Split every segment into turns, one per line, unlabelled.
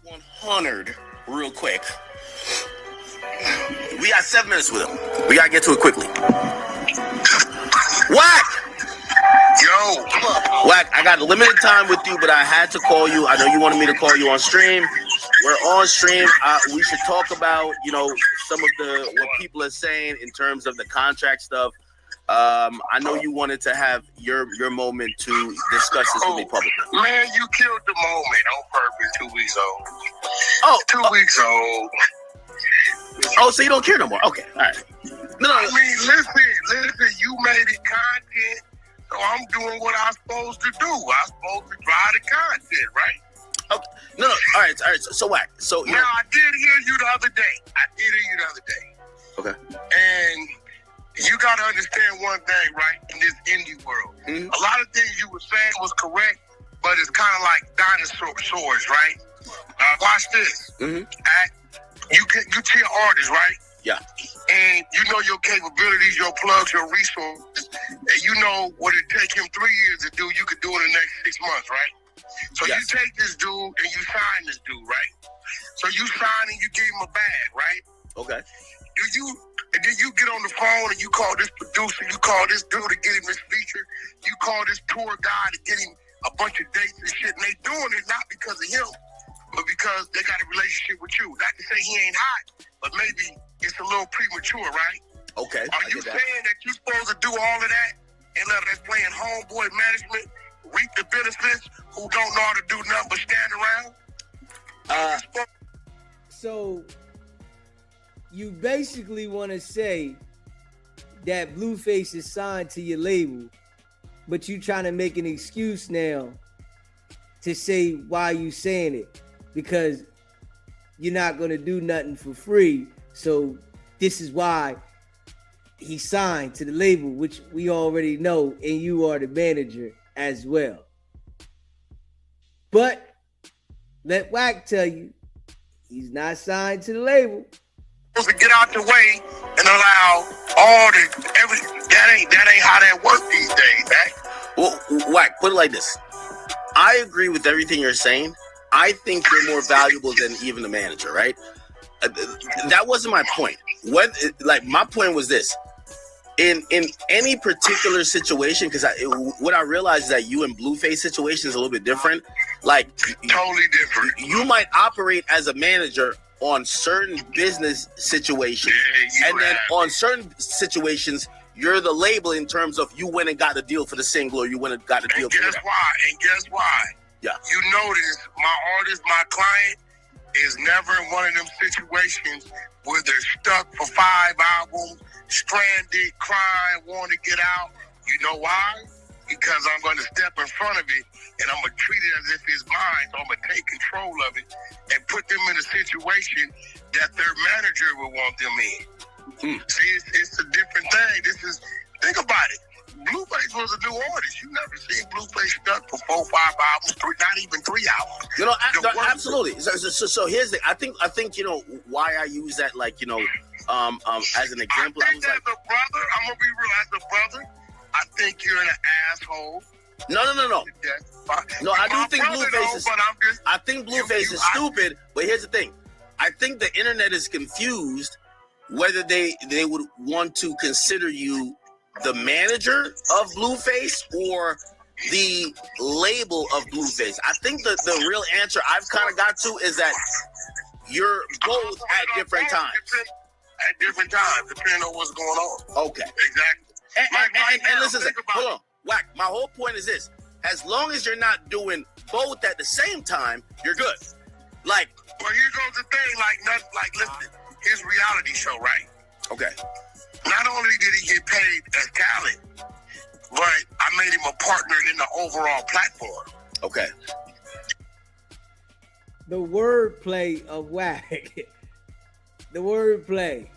WACK100 real quick. We got 7 minutes with him. We gotta get to it quickly. Wack!
Yo, come on.
Wack, I got limited time with you, but I had to call you. I know you wanted me to call you on stream. We're on stream. We should talk about, some of what people are saying in terms of the contract stuff. I know you wanted to have your moment to discuss this with me publicly.
Man, you killed the moment on purpose. 2 weeks old.
Oh,
2 weeks old.
Oh, so you don't care no more? Okay, all right. No.
I mean, listen. You made it content, so I'm doing what I'm supposed to do. I'm supposed to drive the content, right?
Okay. No. All right. So Wack. So
now I did hear you the other day. Okay. And you got to understand one thing, right? In this indie world, a lot of things you were saying was correct, but it's kind of like dinosaurs, right? Watch this. You tier artists, right?
Yeah.
And you know your capabilities, your plugs, your resources, and you know what it take him 3 years to do, you could do in the next 6 months, right? So you take this dude and you sign this dude, right? So you sign and you give him a bag, right?
Okay.
Then you get on the phone and you call this producer, you call this dude to get him his feature, you call this tour guy to get him a bunch of dates and shit, and they doing it not because of him, but because they got a relationship with you. Not to say he ain't hot, but maybe it's a little premature, right?
Okay.
Are you saying that you're supposed to do all of that and let us playing homeboy management reap the benefits who don't know how to do nothing but stand around?
So you basically want to say that Blueface is signed to your label, but you trying to make an excuse now to say why you saying it, because you're not going to do nothing for free. So this is why he signed to the label, which we already know, and you are the manager as well. But let Wack tell you, he's not signed to the label.
To get out the way and allow that ain't how that works these days, man.
Well, Wack, put it like this. I agree with everything you're saying. I think you're more valuable than even the manager, right? That wasn't my point. My point was this. In any particular situation, because what I realized is that you and Blueface situation is a little bit different. Like,
totally different.
You might operate as a manager on certain business situations, and then on certain situations, you're the label in terms of you went and got a deal for the single, or you went and got a deal for the.
Guess why?
Yeah.
You notice my artist, my client, is never in one of them situations where they're stuck for 5 albums, stranded, crying, want to get out. You know why? Because I'm going to step in front of it and I'm going to treat it as if it's mine. So I'm going to take control of it and put them in a situation that their manager would want them in. See, it's a different thing. Think about it. Blueface was a new artist. You never seen Blueface stuck for 4, 5 albums, not even 3 albums.
Absolutely. So here's the. I think why I use that, as an example.
I think as a brother, I'm gonna be real. As a brother, I think you're an asshole.
No. No, I do think Blueface is. I think Blueface is stupid. But here's the thing. I think the internet is confused whether they would want to consider you the manager of Blueface or the label of Blueface. I think the real answer I've kind of got to is that you're both at different times.
At different times, depending on what's going on.
Okay.
Exactly.
And listen, hold on. Wack, my whole point is this. As long as you're not doing both at the same time, you're good.
Well, here goes the thing. Listen, his reality show, right?
Okay.
Not only did he get paid as talent, but I made him a partner in the overall platform.
Okay.
The wordplay of Wack. The wordplay.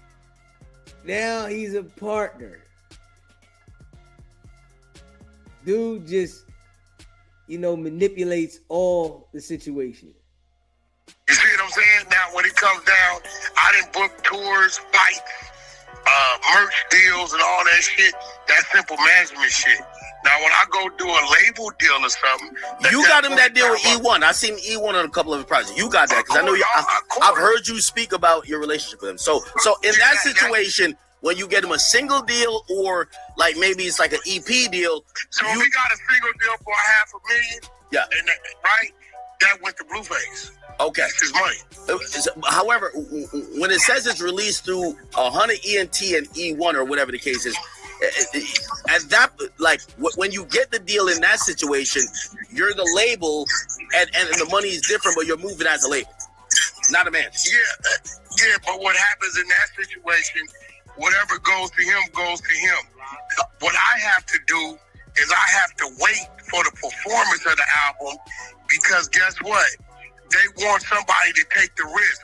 Now he's a partner. Dude just, manipulates all the situation.
You see what I'm saying? Now, when it comes down, I didn't book tours, fights, merch deals, and all that shit. That simple management shit. Now, when I go do a label deal or something,
you got him that deal with E1. I seen E1 on a couple of projects. You got that because I know I've heard you speak about your relationship with him. So in that situation, when you get him a single deal or like maybe it's like an EP deal.
So we got a single deal for $500,000.
Yeah.
And right? That went to Blueface.
Okay.
That's his money.
However, when it says it's released through 100 ENT and E1 or whatever the case is, at that, like when you get the deal in that situation, you're the label and the money is different, but you're moving as a label, not a man.
Yeah, but what happens in that situation, whatever goes to him goes to him. What I have to do is I have to wait for the performance of the album because guess what? They want somebody to take the risk.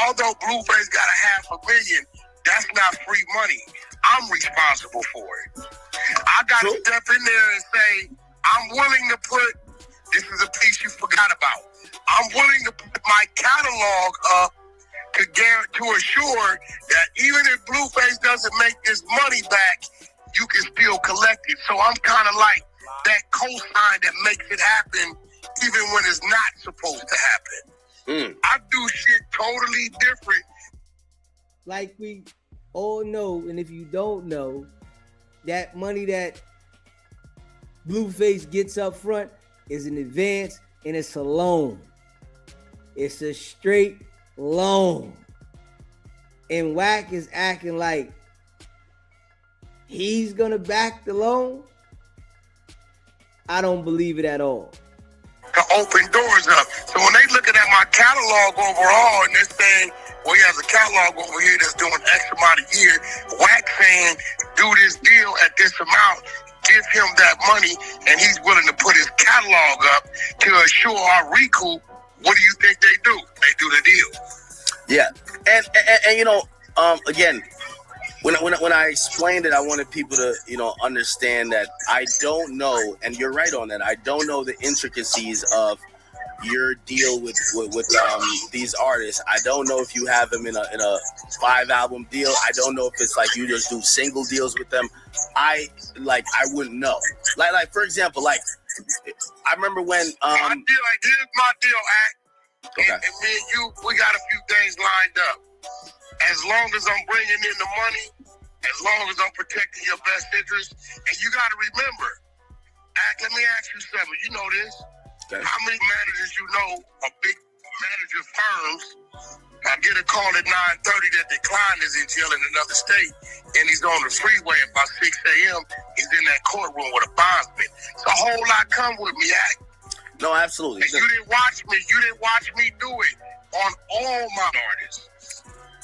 Although Blueface got $500,000, that's not free money. I'm responsible for it. I got to step in there and say, I'm willing to put, this is a piece you forgot about. I'm willing to put my catalog up to assure that even if Blueface doesn't make this money back, you can still collect it. So I'm kind of like that cosign that makes it happen even when it's not supposed to happen. I do shit totally different.
Like we all know, and if you don't know, that money that Blueface gets up front is an advance and it's a loan. It's a straight loan. And WACK is acting like he's gonna back the loan. I don't believe it at all.
To open doors up. So when they looking at my catalog overall and they're saying, well, he has a catalog over here that's doing X amount a year, WACK saying, do this deal at this amount, give him that money, and he's willing to put his catalog up to assure our recoup. What do you think they do? They do the deal.
Yeah, and you know, again, when I explained it, I wanted people to, you know, understand that I don't know, and you're right on that. I don't know the intricacies of your deal with these artists. I don't know if you have them in a 5-album deal. I don't know if it's like you just do single deals with them. I wouldn't know. Like for example, like I remember when
my deal, Act.
Okay.
And me and you, we got a few things lined up. As long as I'm bringing in the money, as long as I'm protecting your best interest, and you got to remember, Act, let me ask you something. You know this. Okay. How many managers you know are big manager firms? I get a call at 9:30 that the client is in jail in another state, and he's on the freeway at about 6 a.m. He's in that courtroom with a bondsman. So a whole lot come with me, Act.
No, absolutely.
And you didn't watch me. You didn't watch me do it on all my artists.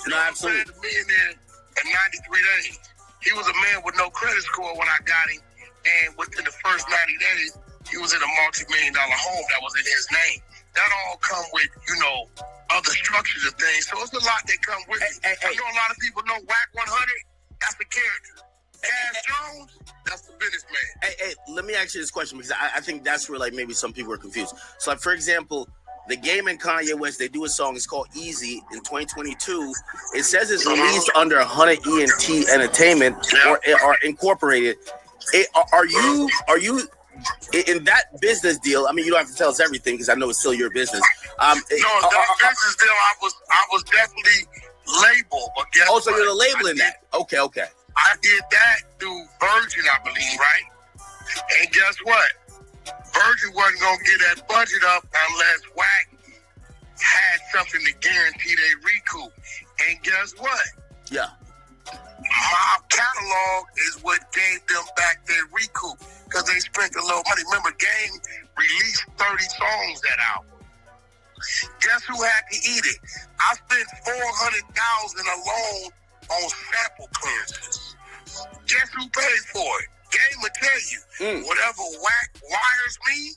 No, absolutely.
A millionaire in 93 days. He was a man with no credit score when I got him, and within the first 90 days, he was in a multi-million-dollar home that was in his name. That all come with, you know, other structures of things. So it's a lot that come with it. I know a lot of people know WACK100. That's the character. Cash Jones, that's the businessman.
Hey, let me ask you this question because I think that's where like maybe some people are confused. So like for example, The Game and Kanye West, they do a song, it's called Easy in 2022. It says it's released under 100 ENT Entertainment or incorporated. Are you in that business deal? I mean, you don't have to tell us everything because I know it's still your business.
That business deal, I was definitely labeled. But guess
so you're the label in that. Okay.
I did that through Virgin, I believe, right? And guess what? Virgin wasn't going to get that budget up unless WACK had something to guarantee they recoup. And guess what?
Yeah.
My catalog is what gave them back their recoup because they spent a little money. Remember, Game released 30 songs that album. Guess who had to eat it? I spent $400,000 alone on sample clearances. Guess who paid for it? Game will tell you. Whatever WACK wires me,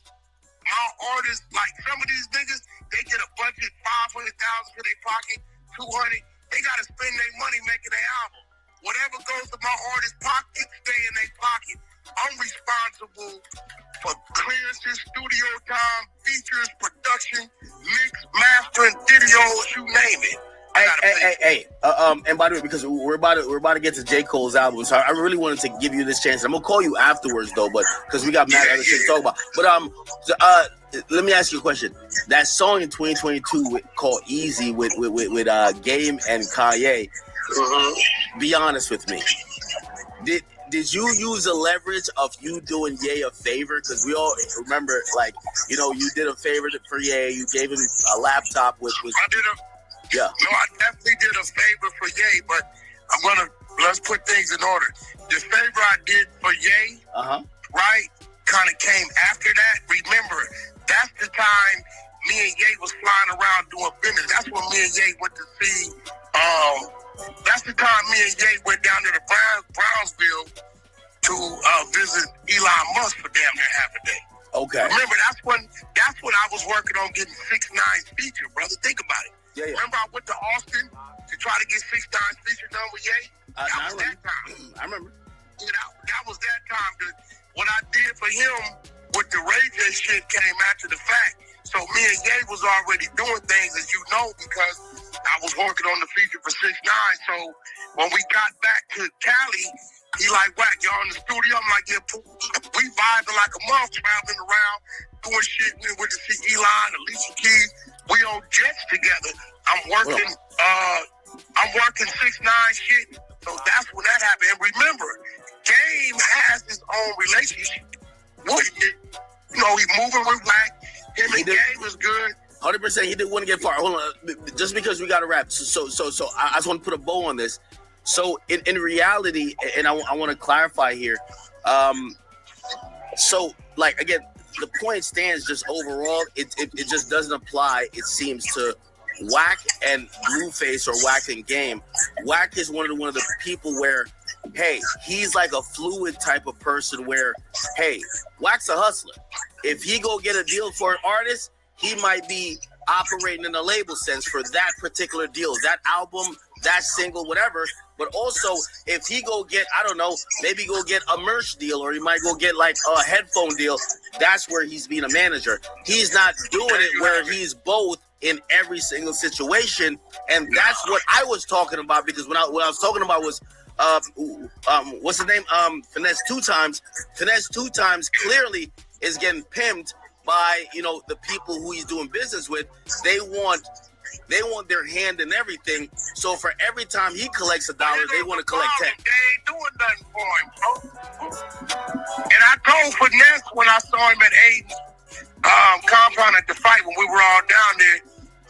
my artists, like some of these niggas, they get a budget $500,000 for their pocket, $200,000. They gotta spend their money making their album. Whatever goes to my artist's pocket, stay in their pocket. I'm responsible for clearances, studio time, features, production, mix, mastering, videos, you name it.
Hey. And by the way, because we're about to get to J. Cole's album, so I really wanted to give you this chance. I'm gonna call you afterwards though, but because we got mad other shit to talk about. But let me ask you a question. That song in 2022 called "Easy" with Game and Kanye. Be honest with me. Did you use the leverage of you doing Ye a favor? Because we all remember, like, you know, you did a favor for Ye. You gave him a laptop with. Yeah.
No, I definitely did a favor for Ye, but let's put things in order. The favor I did for Ye, right, kind of came after that. Remember, that's the time me and Ye was flying around doing business. That's when me and Ye went to see. That's the time me and Ye went down to the Brownsville to visit Elon Musk for damn near half a day.
Okay.
Remember, that's when I was working on getting 6ix9ine's feature, brother. Think about it.
Yeah.
Remember, I went to Austin to try to get 6ix9ine's feature done with Ye? That was that time.
I remember.
That was that time. What I did for him with the Ray J shit came after the fact. So me and Ye was already doing things, as you know, because I was working on the feature for 6ix9ine. So when we got back to Cali, he like, "Wack, y'all in the studio?" I'm like, "Yeah, we vibing like a month, traveling around, doing shit. We went to see Elon, Alicia Keys. We on jets together. I'm working 6ix9ine shit." So that's when that happened. And remember, Game has his own relationship with it. You know, he moving with Wack. Him and Game is good.
100%. He didn't want to get far. Hold on. Just because we got to wrap. So I just want to put a bow on this. So in reality, and I want to clarify here. So like again, the point stands. Just overall, it just doesn't apply. It seems to Wack and Blueface or Wack and Game. Wack is one of the people where, hey, he's like a fluid type of person where, hey, Wack's a hustler. If he go get a deal for an artist, he might be operating in a label sense for that particular deal, that album, that single, whatever. But also, if he go get, I don't know, maybe go get a merch deal, or he might go get like a headphone deal, that's where he's being a manager. He's not doing it where he's both in every single situation. And that's what I was talking about, because what I was talking about was what's the name? Finesse 2Times. Finesse 2Times clearly is getting pimped by, you know, the people who he's doing business with. They want their hand in everything. So for every time he collects $1, they want to collect 10.
They ain't doing nothing for him, bro. And I told Finesse when I saw him at Aiden's compound at the fight when we were all down there,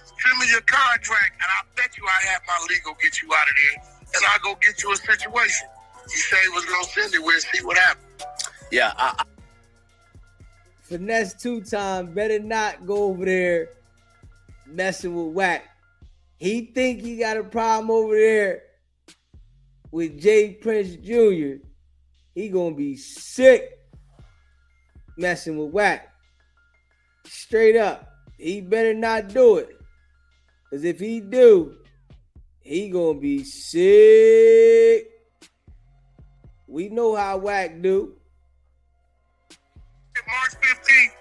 send me your contract, and I bet you I have my legal get you out of there, and I'll go get you a situation. He said he was going to send it. We'll see what happens.
Yeah.
Finesse 2Times better not go over there messing with Wack. He think he got a problem over there with Jay Prince Jr. He gonna be sick messing with Wack. Straight up. He better not do it. Because if he do, he gonna be sick. We know how Wack do.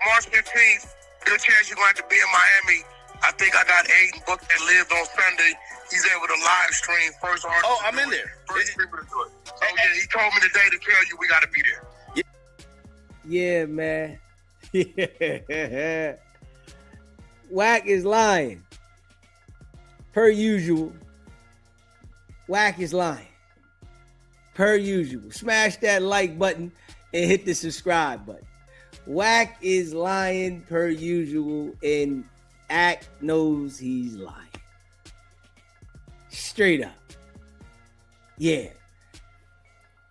March 15th, good chance you're going to be in Miami. I think I got Aiden booked that lived on Sunday. He's able to live stream first artist.
Oh, I'm in there.
First people to do it. So yeah, he told me today to tell you we got to be there.
Yeah, man. Yeah. Wack is lying. Per usual. Wack is lying. Per usual. Smash that like button and hit the subscribe button. Wack is lying per usual, and Act knows he's lying. Straight up. Yeah.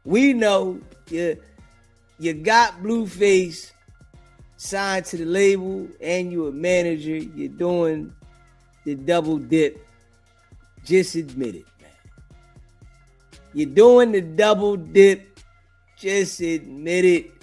We know you got Blueface signed to the label and you're a manager. You're doing the double dip. Just admit it, man. You're doing the double dip. Just admit it.